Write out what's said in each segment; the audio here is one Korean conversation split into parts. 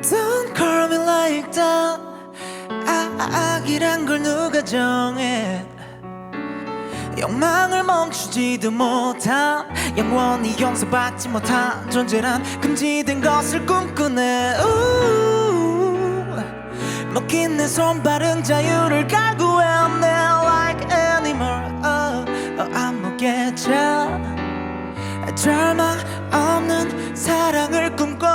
Don't call me like that. 악이란 걸 누가 정해. 욕망을 멈추지도 못한, 영원히 용서받지 못한 존재란 금지된 것을 꿈꾸네. 먹힌 내 손발은 자유를 갈구했네. Like animal, 아무개차 절망 없는 사랑을 꿈꿔.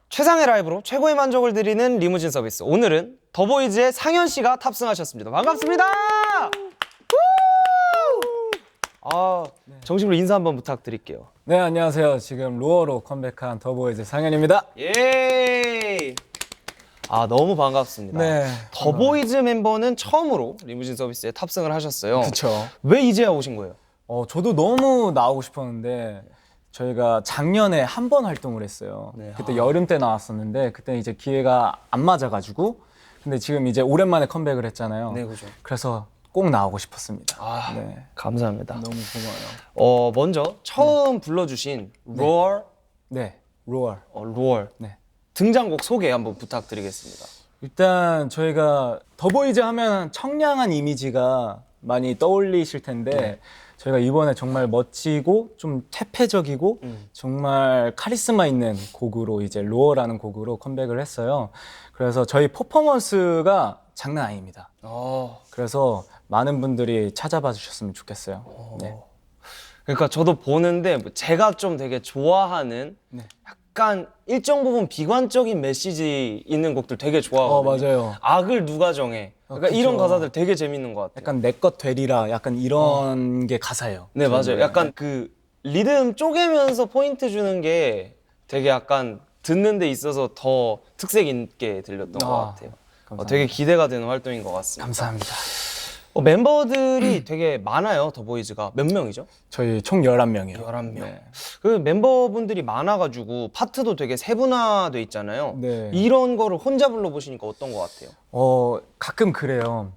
최상의 라이브로 최고의 만족을 드리는 리무진 서비스. 오늘은 더보이즈의 상현 씨가 탑승하셨습니다. 반갑습니다. 정식으로 인사 한번 부탁드릴게요. 네, 안녕하세요. 지금 로어로 컴백한 더보이즈 상현입니다. 예. 너무 반갑습니다. 네. 더보이즈 멤버는 처음으로 리무진 서비스에 탑승을 하셨어요. 그렇죠. 왜 이제야 오신 거예요? 저도 너무 나오고 싶었는데 저희가 작년에 한 번 활동을 했어요. 네. 그때 여름 때 나왔었는데 그때 이제 기회가 안 맞아가지고, 근데 지금 이제 오랜만에 컴백을 했잖아요. 네, 그죠. 그래서 꼭 나오고 싶었습니다. 네. 감사합니다. 너무 고마워요. 먼저 처음 불러주신 Roar, 네, 로어. Roar 네. 등장곡 소개 한번 부탁드리겠습니다. 일단 저희가 더보이즈 하면 청량한 이미지가 많이 떠올리실 텐데 저희가 이번에 정말 멋지고 좀 퇴폐적이고 정말 카리스마 있는 곡으로 이제 로어라는 곡으로 컴백을 했어요. 그래서 저희 퍼포먼스가 장난 아닙니다. 그래서 많은 분들이 찾아봐 주셨으면 좋겠어요. 네. 그러니까 저도 보는데 제가 좀 되게 좋아하는 네. 약간 일정 부분 비관적인 메시지 있는 곡들 되게 좋아하거든요. 맞아요. 악을 누가 정해. 그러니까 그쵸. 이런 가사들 되게 재밌는 것 같아요. 약간 내 것 되리라 약간 이런 게 가사예요. 네, 맞아요. 저는. 약간 그 리듬 쪼개면서 포인트 주는 게 되게 약간 듣는 데 있어서 더 특색 있게 들렸던 것 같아요. 감사합니다. 되게 기대가 되는 활동인 것 같습니다. 감사합니다. 멤버들이 되게 많아요, 더보이즈가. 몇 명이죠? 저희 총 11명이요. 11명. 네. 그 멤버분들이 많아가지고 파트도 되게 세분화돼 있잖아요. 네. 이런 거를 혼자 불러보시니까 어떤 것 같아요? 가끔 그래요.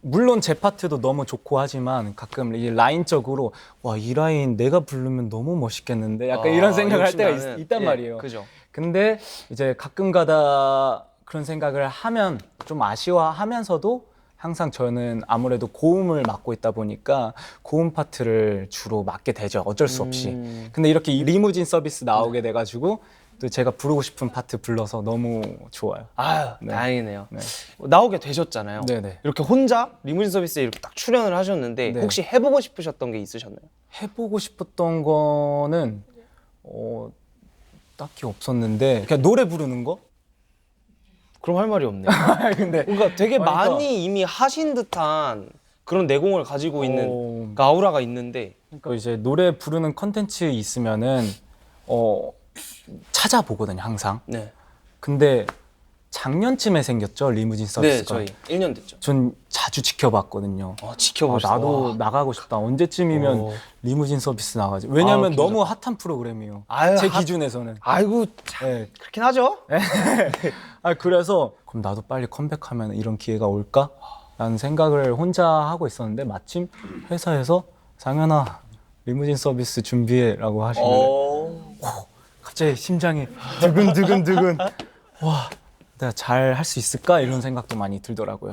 물론 제 파트도 너무 좋고 하지만 가끔 이 라인적으로 와, 이 라인 내가 부르면 너무 멋있겠는데 약간 이런 생각을 할 때가 욕심나는. 있단 예, 말이에요. 그죠. 근데 이제 가끔 가다 그런 생각을 하면 좀 아쉬워하면서도 항상 저는 아무래도 고음을 맡고 있다 보니까 고음 파트를 주로 맡게 되죠. 어쩔 수 없이. 근데 이렇게 리무진 서비스 나오게 돼가지고 또 제가 부르고 싶은 파트 불러서 너무 좋아요. 아유, 네. 다행이네요. 네. 나오게 되셨잖아요. 네네. 이렇게 혼자 리무진 서비스에 이렇게 딱 출연을 하셨는데 네. 혹시 해보고 싶으셨던 게 있으셨나요? 해보고 싶었던 거는 딱히 없었는데 그냥 노래 부르는 거? 그럼 할 말이 없네요. 근데 그러니까 되게 그러니까. 많이 이미 하신 듯한 그런 내공을 가지고 있는 그 아우라가 있는데 그러니까 이제 노래 부르는 컨텐츠 있으면은 찾아보거든요, 항상. 네. 근데 작년쯤에 생겼죠, 리무진 네, 서비스가. 저희 1년 됐죠. 전 자주 지켜봤거든요. 지켜보시죠. 나도 나가고 싶다. 언제쯤이면 오. 리무진 서비스 나가지. 왜냐면 기분 너무 핫한 프로그램이에요. 아유, 제 기준에서는. 아이고, 참, 네. 그렇긴 하죠. 그래서 그럼 나도 빨리 컴백하면 이런 기회가 올까? 라는 생각을 혼자 하고 있었는데 마침 회사에서 상현아, 리무진 서비스 준비해 라고 하시길래 갑자기 심장이 두근두근두근 와, 내가 잘 할 수 있을까? 이런 생각도 많이 들더라고요.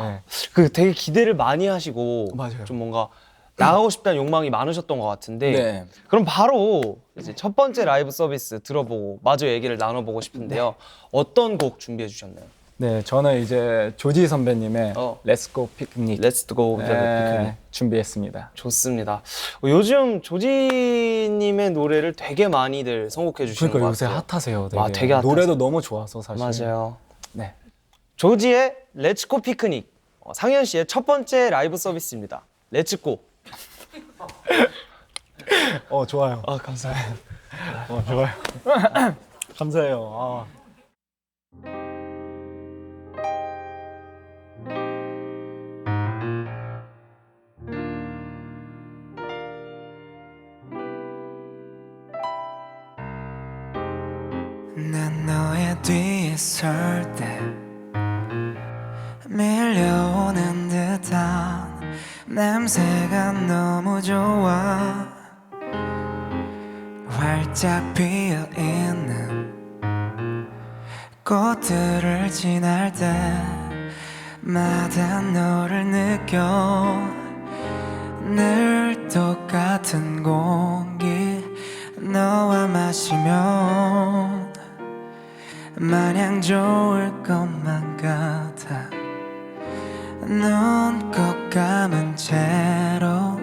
네. 그 되게 기대를 많이 하시고 맞아요. 좀 뭔가 나가고 싶다는 욕망이 많으셨던 것 같은데 네. 그럼 바로 이제 첫 번째 라이브 서비스 들어보고 마저 얘기를 나눠보고 싶은데요. 어떤 곡 준비해 주셨나요? 네, 저는 이제 조지 선배님의 Let's Go Picnic Let's Go Picnic 준비했습니다. 좋습니다. 요즘 조지님의 노래를 되게 많이들 선곡해 주시는 그러니까 것 요새 같아요. 핫하세요. 되게. 되게 핫하세요. 노래도 너무 좋아서 사실. 맞아요. 네. 조지의 Let's Go Picnic, 상현 씨의 첫 번째 라이브 서비스입니다. Let's Go. 좋아요. 감사해요. 좋아요. 감사해요. 난 너의 뒤에 설 때 밀려오는 듯한 냄새가 너무 좋아. 활짝 피어있는 꽃들을 지날 때마다 너를 느껴. 늘 똑같은 공기 너와 마시면 마냥 좋을 것만 같아. 눈 꼭 감은 채로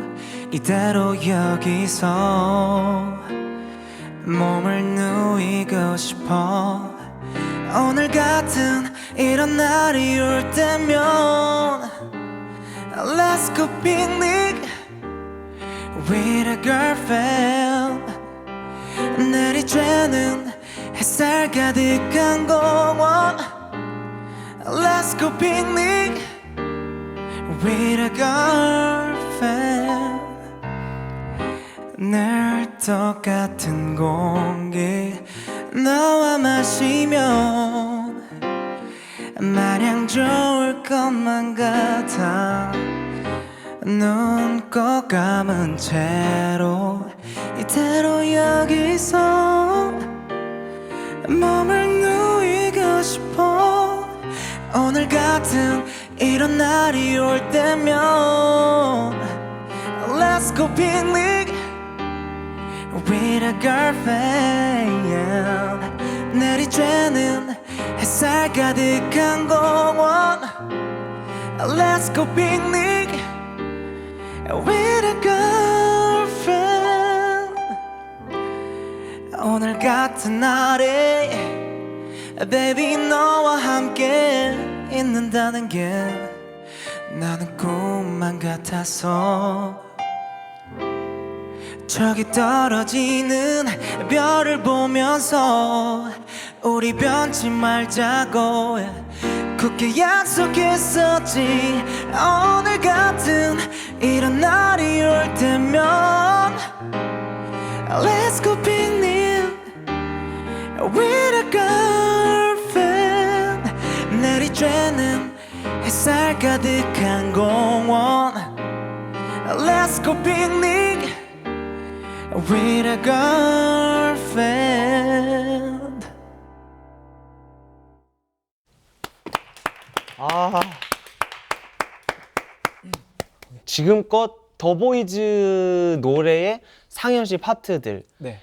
이대로 여기서 몸을 누이고 싶어. 오늘 같은 이런 날이 올 때면 Let's go picnic with a girlfriend. 내리쬐는 햇살 가득한 공원 Let's go picnic with a girlfriend. 늘 똑같은 공기 너와 마시면 마냥 좋을 것만 같아. 눈 꼭 감은 채로 이대로 여기서 몸을 누이고 싶어. 오늘 같은 이런 날이 올 때면 Let's go picnic with a girlfriend. 내리쬐는 햇살 가득한 공원 Let's go picnic with a girlfriend. 오늘 같은 날에 Baby 너와 함께 있는다는 게 나는 꿈만 같아서. 저기 떨어지는 별을 보면서 우리 변치 말자고 굳게 약속했었지. 오늘 같은 이런 날이 올 때면 Let's go picnic with a girlfriend. 내리쬐는 햇살 가득한 공원 Let's go picnic with a girlfriend. 지금껏 더보이즈 노래의 상현 씨 파트들에서 네.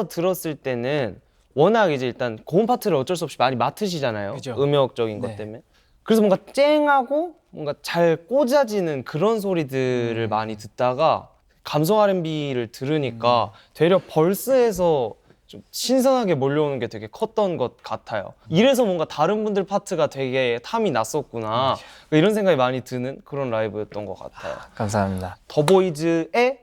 들었을 때는 워낙 이제 일단 고음 파트를 어쩔 수 없이 많이 맡으시잖아요. 그죠. 음역적인 것 네. 때문에. 그래서 뭔가 쨍하고 뭔가 잘 꽂아지는 그런 소리들을 많이 듣다가 감성 R&B를 들으니까 되려 벌스에서 좀 신선하게 몰려오는 게 되게 컸던 것 같아요. 이래서 뭔가 다른 분들 파트가 되게 탐이 났었구나 이런 생각이 많이 드는 그런 라이브였던 것 같아요. 감사합니다. 더보이즈의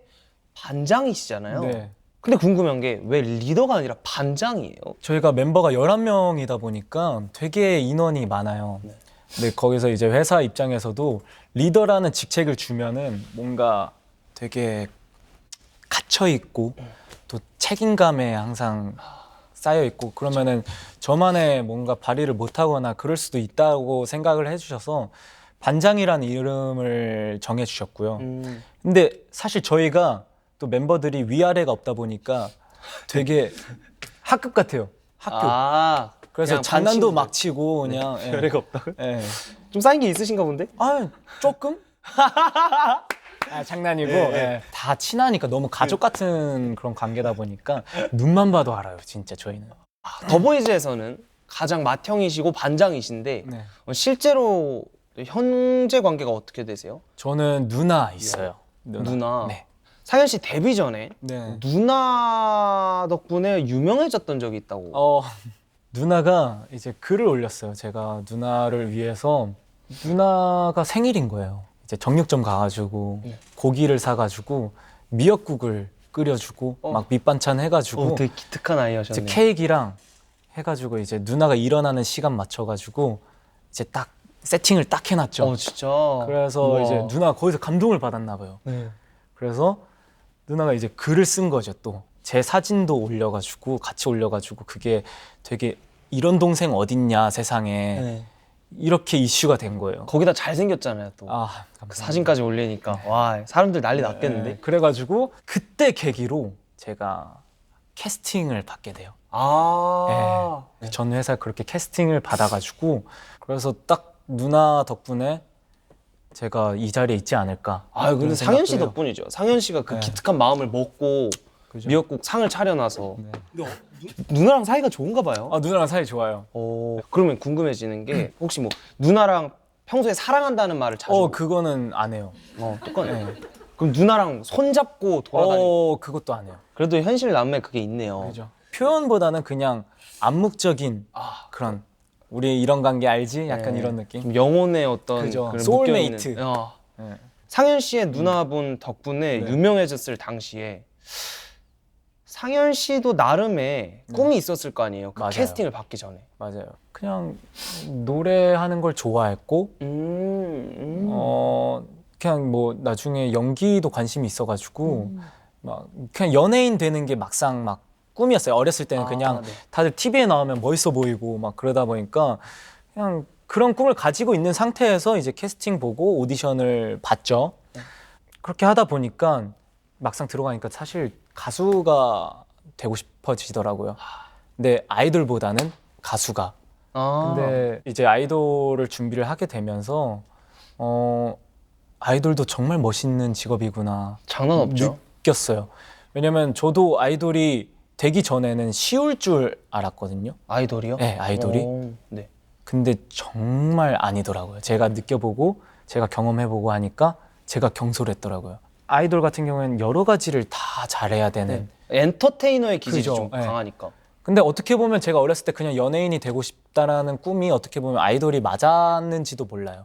반장이시잖아요. 네. 근데 궁금한 게 왜 리더가 아니라 반장이에요? 저희가 멤버가 11명이다 보니까 되게 인원이 많아요. 근데 거기서 이제 회사 입장에서도 리더라는 직책을 주면은 뭔가 되게 갇혀 있고 또 책임감에 항상 쌓여 있고 그러면은 저만의 뭔가 발휘를 못 하거나 그럴 수도 있다고 생각을 해주셔서 반장이라는 이름을 정해 주셨고요. 근데 사실 저희가 또 멤버들이 위아래가 없다 보니까 되게 학급 같아요. 학교. 그래서 그냥 장난도 반친들. 막 치고 그냥 예. 별애가 없다고? 예. 좀 쌓인 게 있으신가 본데? 아 조금? 아, 장난이고 예. 다 친하니까 너무 가족 같은 그런 관계다 보니까 눈만 봐도 알아요 진짜 저희는. 더보이즈에서는 가장 맏형이시고 반장이신데 네. 실제로 현재 관계가 어떻게 되세요? 저는 누나 있어요. 누나. 네. 상현 씨 데뷔 전에 네. 누나 덕분에 유명해졌던 적이 있다고. 누나가 이제 글을 올렸어요. 제가 누나를 위해서 누나가 생일인 거예요. 이제 정육점 가가지고 고기를 사가지고 미역국을 끓여주고 막 밑반찬 해가지고 되게 기특한 아이였셨네. 이제 케이크랑 해가지고 이제 누나가 일어나는 시간 맞춰가지고 이제 딱 세팅을 딱 해놨죠. 진짜. 그래서 우와. 이제 누나 거기서 감동을 받았나 봐요. 네. 그래서 누나가 이제 글을 쓴 거죠. 또 제 사진도 올려가지고 같이 올려가지고 그게 되게 이런 동생 어딨냐 세상에 네. 이렇게 이슈가 된 거예요. 거기다 잘생겼잖아요 또. 아, 그 감사합니다. 사진까지 올리니까 와 사람들 난리 났겠는데. 네, 그래가지고 그때 계기로 제가 캐스팅을 받게 돼요. 아. 네. 전 회사에 그렇게 캐스팅을 받아가지고 그래서 딱 누나 덕분에 제가 이 자리에 있지 않을까. 아 근데 그런 상현 씨 생각도 해요. 덕분이죠. 상현 씨가 그 네. 기특한 마음을 먹고 그죠? 미역국 상을 차려놔서 네. 누나랑 사이가 좋은가 봐요. 아, 누나랑 사이 좋아요. 그러면 궁금해지는 게 혹시 뭐 누나랑 평소에 사랑한다는 말을 자주 그거는 안 해요. 똑같네. 네. 그럼 누나랑 손잡고 돌아다니. 그것도 안 해요. 그래도 현실 남매 그게 있네요. 그죠. 표현보다는 그냥 암묵적인 그런 우리 이런 관계 알지? 약간 네. 이런 느낌. 좀 영혼의 어떤 그죠. 그런 소울메이트. 묶여있는, 네. 상현 씨의 누나분 덕분에 네. 유명해졌을 당시에 상현 씨도 나름의 꿈이 있었을 거 아니에요. 그 맞아요. 캐스팅을 받기 전에. 맞아요. 그냥 노래하는 걸 좋아했고 그냥 뭐 나중에 연기도 관심이 있어가지고 막 그냥 연예인 되는 게 막상 막 꿈이었어요. 어렸을 때는 그냥 네. 다들 TV에 나오면 멋있어 보이고 막 그러다 보니까 그냥 그런 꿈을 가지고 있는 상태에서 이제 캐스팅 보고 오디션을 봤죠. 그렇게 하다 보니까 막상 들어가니까 사실 가수가 되고 싶어지더라고요. 근데 아이돌보다는 가수가. 근데 이제 아이돌을 준비를 하게 되면서 아이돌도 정말 멋있는 직업이구나 장난 없죠. 느꼈어요. 왜냐면 저도 아이돌이 되기 전에는 쉬울 줄 알았거든요. 아이돌이요? 네, 아이돌이. 네. 근데 정말 아니더라고요. 제가 느껴보고 제가 경험해보고 하니까 제가 경솔했더라고요. 아이돌 같은 경우에는 여러 가지를 다 잘해야 되는. 엔터테이너의 기질이 그죠. 좀 네. 강하니까. 근데 어떻게 보면 제가 어렸을 때 그냥 연예인이 되고 싶다라는 꿈이 어떻게 보면 아이돌이 맞았는지도 몰라요.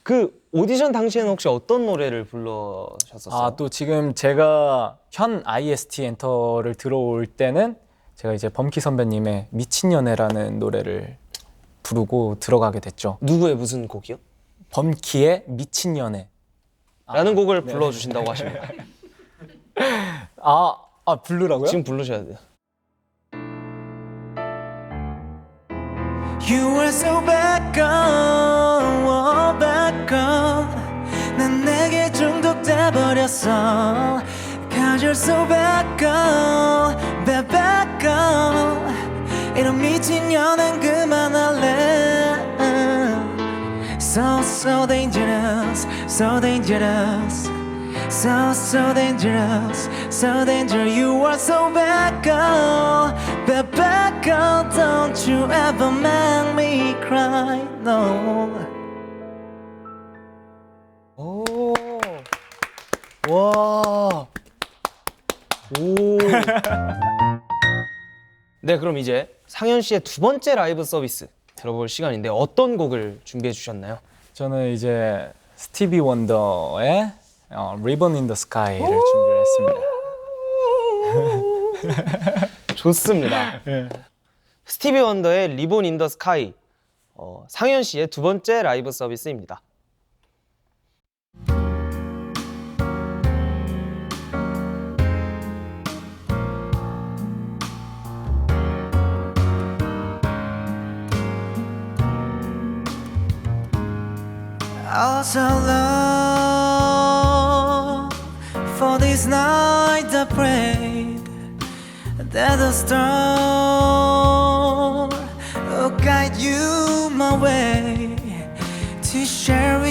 그 오디션 당시에는 혹시 어떤 노래를 불러셨었어요? 또 지금 제가 현 IST 엔터를 들어올 때는 제가 이제 범키 선배님의 미친연애라는 노래를 부르고 들어가게 됐죠. 누구의 무슨 곡이요? 범키의 미친연애. 라는 곡을 불러주신다고 하십니다. 부르라고요? 지금 부르셔야 돼요. You are so bad girl, oh bad girl. 난 내게 중독돼 버렸어. Cause you're so bad girl, bad bad girl. 이런 미친 연애는 그만할래. So dangerous, so dangerous. So dangerous, so dangerous. You are so bad girl, bad girl. Don't you ever make me cry, no. 오. 와. 오. 네, 그럼 이제 상현 씨의 두 번째 라이브 서비스 들어볼 시간인데 어떤 곡을 준비해 주셨나요? 저는 이제 스티비 원더의 Ribbon in the Sky를 준비를 했습니다. 좋습니다. 스티비 원더의 리본 인 더 스카이, 상현 씨의 두 번째 라이브 서비스입니다. Also long for this night I prayed that the star will guide you my way to share with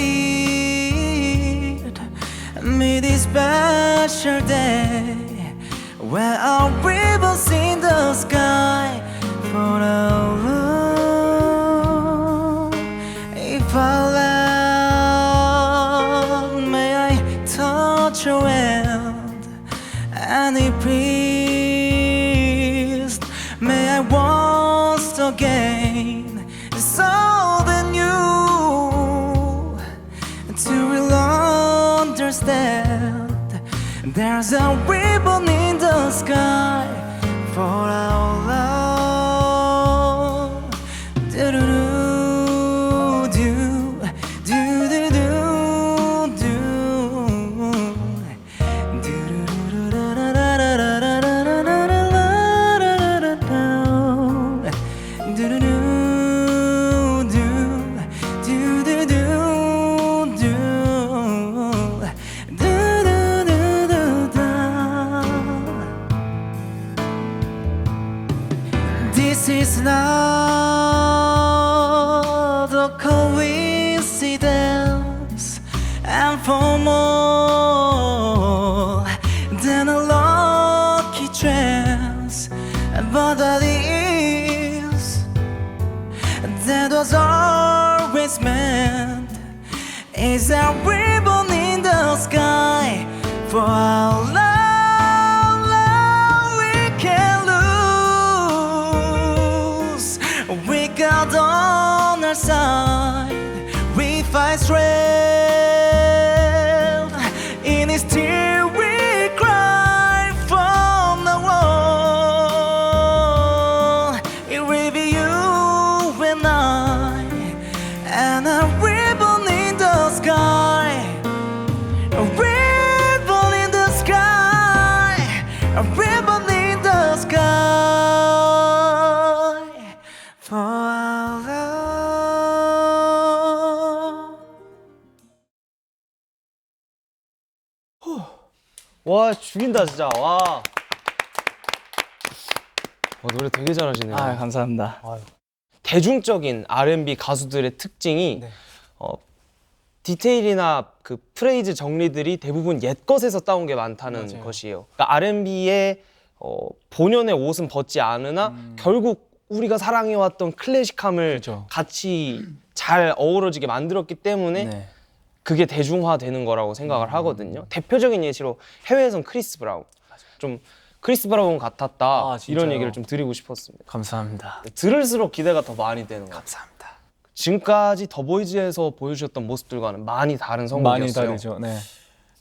me this special day where our ribbons in the sky for our love. If I touch your hand, and it pleased, may I once again something new to really understand. There's a ribbon in the sky for our love. Do-do-do, do-do-do. This is not a coincidence, and for more than a lucky chance, but that is, that was always meant, is a ribbon in the sky for our love. We got on our side, we fight strength. In his tear we cry from the wall. It will be you and I, and a ribbon in the sky, a ribbon in the sky, a ribbon in the sky. For our love. 와 죽인다 진짜. 와. 노래 되게 잘하시네요. 아, 감사합니다. 대중적인 R&B 가수들의 특징이 네. 디테일이나 그 프레이즈 정리들이 대부분 옛 것에서 따온 게 많다는 맞아요. 것이에요. 그러니까 R&B의 본연의 옷은 벗지 않으나 결국 우리가 사랑해왔던 클래식함을 그죠. 같이 잘 어우러지게 만들었기 때문에 네. 그게 대중화되는 거라고 생각을 하거든요. 대표적인 예시로 해외에선 크리스 브라운. 좀 크리스 브라운 같았다. 아, 이런 진짜요? 얘기를 좀 드리고 싶었습니다. 감사합니다. 들을수록 기대가 더 많이 되는 것 같아요. 감사합니다. 지금까지 더보이즈에서 보여주셨던 모습들과는 많이 다른 많이 성공이었어요. 다르죠. 네.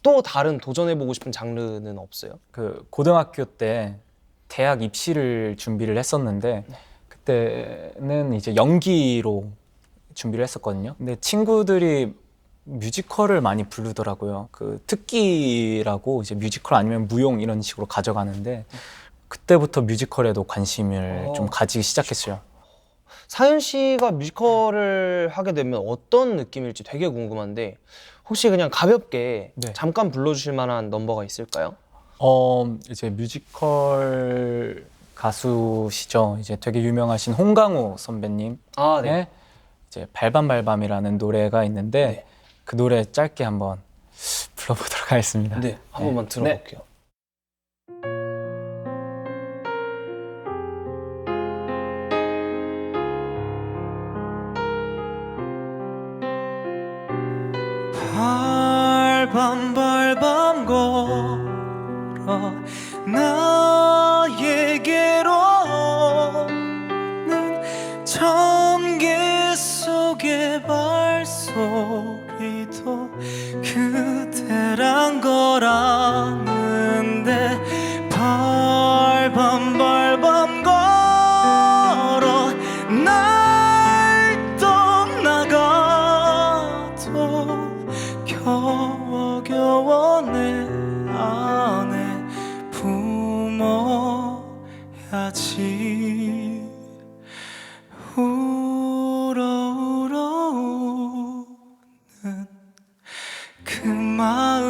또 다른 도전해보고 싶은 장르는 없어요? 그 고등학교 때 대학 입시를 준비를 했었는데 그때는 이제 연기로 준비를 했었거든요. 근데 친구들이 뮤지컬을 많이 부르더라고요. 그 특기라고 이제 뮤지컬 아니면 무용 이런 식으로 가져가는데 그때부터 뮤지컬에도 관심을 좀 가지기 시작했어요. 사연 씨가 뮤지컬을 하게 되면 어떤 느낌일지 되게 궁금한데 혹시 그냥 가볍게 네. 잠깐 불러주실 만한 넘버가 있을까요? 이제 뮤지컬 가수시죠. 이제 되게 유명하신 홍강호 선배님. 아, 네. 이제 발밤발밤이라는 노래가 있는데 네. 그 노래 짧게 한번 불러보도록 하겠습니다. 네, 한 번만 들어볼게요. 발밤발밤 걸어 나에게로는 전개 속의 발소리도 그대란 걸 아는데 발밤발밤 걸어 날 떠나가도 겨워 내 안에 품어야지. 우러우러오는 그 마음까지.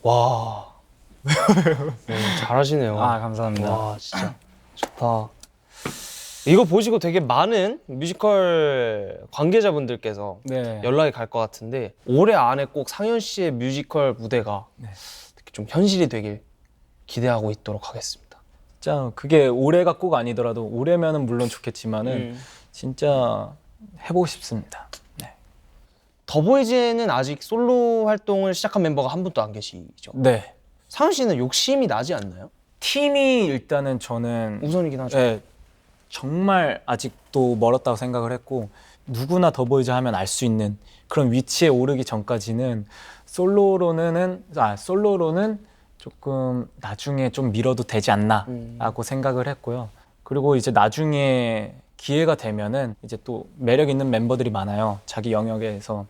와, 잘하시네요. 아, 감사합니다. 와, 진짜 좋다. 이거 보시고 되게 많은 뮤지컬 관계자분들께서 네. 연락이 갈 것 같은데 올해 안에 꼭 상현 씨의 뮤지컬 무대가 네. 특히 좀 현실이 되길 기대하고 있도록 하겠습니다. 진짜 그게 올해가 꼭 아니더라도 올해면은 물론 좋겠지만은 진짜 해보고 싶습니다. 네. 더보이즈에는 아직 솔로 활동을 시작한 멤버가 한 분도 안 계시죠? 네. 상현 씨는 욕심이 나지 않나요? 팀이 일단은 저는 우선이긴 하죠. 네, 정말 아직도 멀었다고 생각을 했고 누구나 더보이즈 하면 알 수 있는 그런 위치에 오르기 전까지는 솔로로는 조금 나중에 좀 미뤄도 되지 않나라고 생각을 했고요. 그리고 이제 나중에 기회가 되면은 이제 또 매력 있는 멤버들이 많아요. 자기 영역에서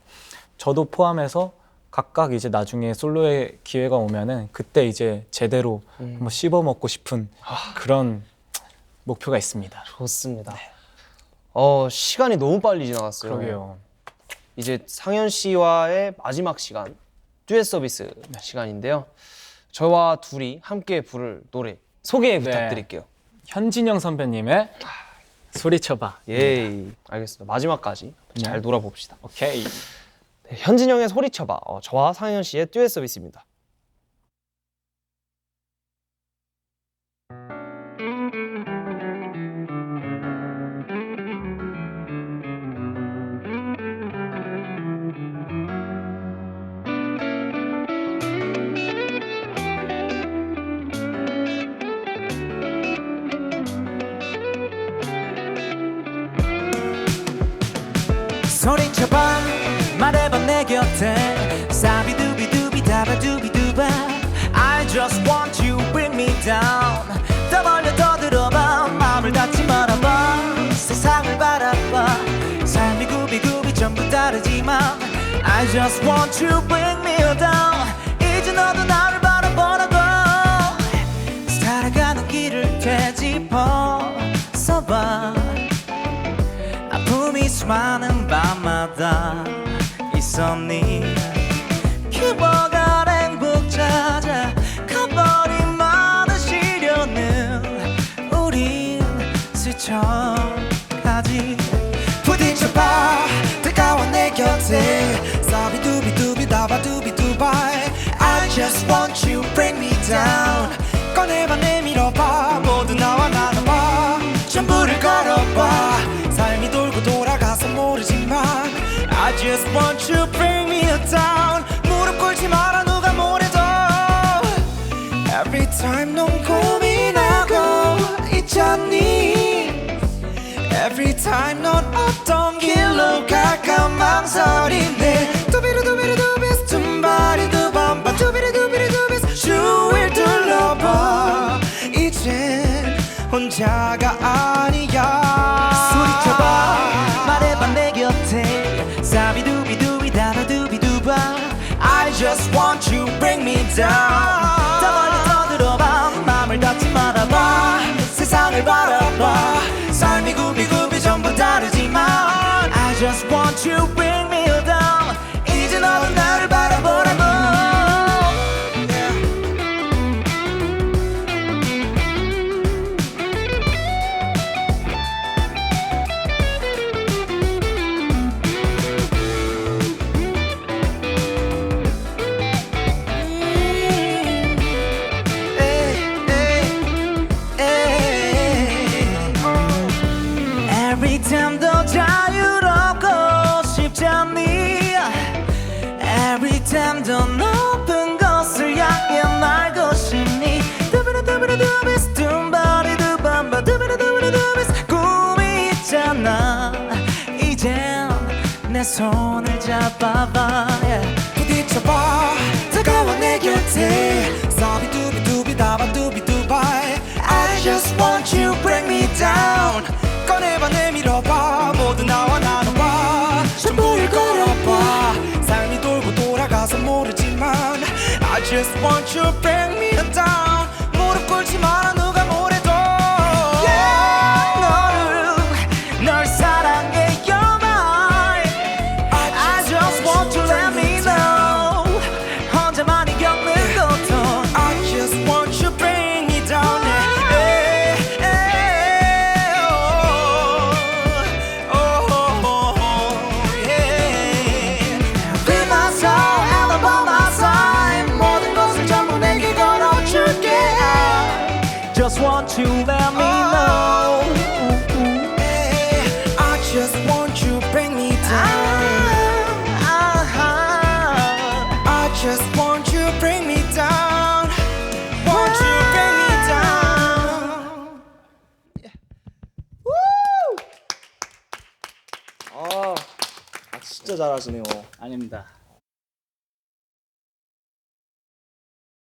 저도 포함해서 각각 이제 나중에 솔로의 기회가 오면은 그때 이제 제대로 한번 씹어 먹고 싶은 그런 목표가 있습니다. 좋습니다. 시간이 너무 빨리 지나갔어요. 그러게요. 이제 상현 씨와의 마지막 시간, 듀엣 서비스 시간인데요. 저와 둘이 함께 부를 노래 소개 부탁드릴게요. 현진영 선배님의 소리쳐봐. 예, 알겠습니다. 마지막까지 잘 놀아봅시다. 오케이. 네, 현진영의 소리쳐봐. 저와 상현 씨의 듀엣 서비스입니다. 소리쳐봐 말해봐 내 곁에 사비두비두비 다바두비두바 I just want you bring me down 더 멀려 더 들어봐 마음을 닫지 말아봐 세상을 바라봐 삶이 구비구비 전부 다르지만 I just want you bring me down 이제 너도 나를 바라보라고 살아가는 길을 되짚어 써봐 아픔이 수많은 밤마다 있었니 기뻐갈 행복 찾아 가버린 많은 시련을 우린 스쳐가지 부딪혀봐 다가와 내 곁에 사비두비두비 다바두비두바 I just want you bring me down 꺼내봐 내밀어봐 모두 나와 나눠봐 전부를 걸어봐 삶이 돌고 돌아가서 모르지만 I just want you bring me down 무릎 꿇지 마라 누가 뭐래도 Every time 넌 고민하고 있잖니 Every time 넌 어떤 길로 갈까 망설이네 두비루두비루두비스 tum바리두밤바 두비루두비루두비스 주위를 둘러봐 이젠 혼자가 아니야 소리쳐봐 말해봐 내 곁에 사비두비두비 다바두비두바 I just want you bring me down 더 멀리 더 들어봐 마음을 닫지 말아봐 세상을 바라봐 삶이 구비구비 전부 다르지만 I just want you bring me down 이제 너는 나를 바라보라고 Every time 더 자유롭고 싶잖니 Every time 더 높은 곳을 향해 날고 싶니 두비루두비루두비스 tum바리두밤바 두비루두비루두비스 꿈이 있잖아 이젠 내 손을 잡아봐 부딪혀봐 다가와 내 곁에 사비두비두비 다바두비두바 I just want you bring me down 꺼내봐 내밀어봐 모두 나와 나눠봐 전부를 걸어봐 삶이 돌고 돌아가서 모르지만 I just want you bring me down 무릎 꿇지 마라 누가 뭐래도 널 사랑해 you're mine I just want to let me know 혼자만이 겪는 고통 I just want you bring me down Just want to let me know I just want you bring me down I just want you bring me down Want you bring me down 진짜 잘하시네요. 아닙니다.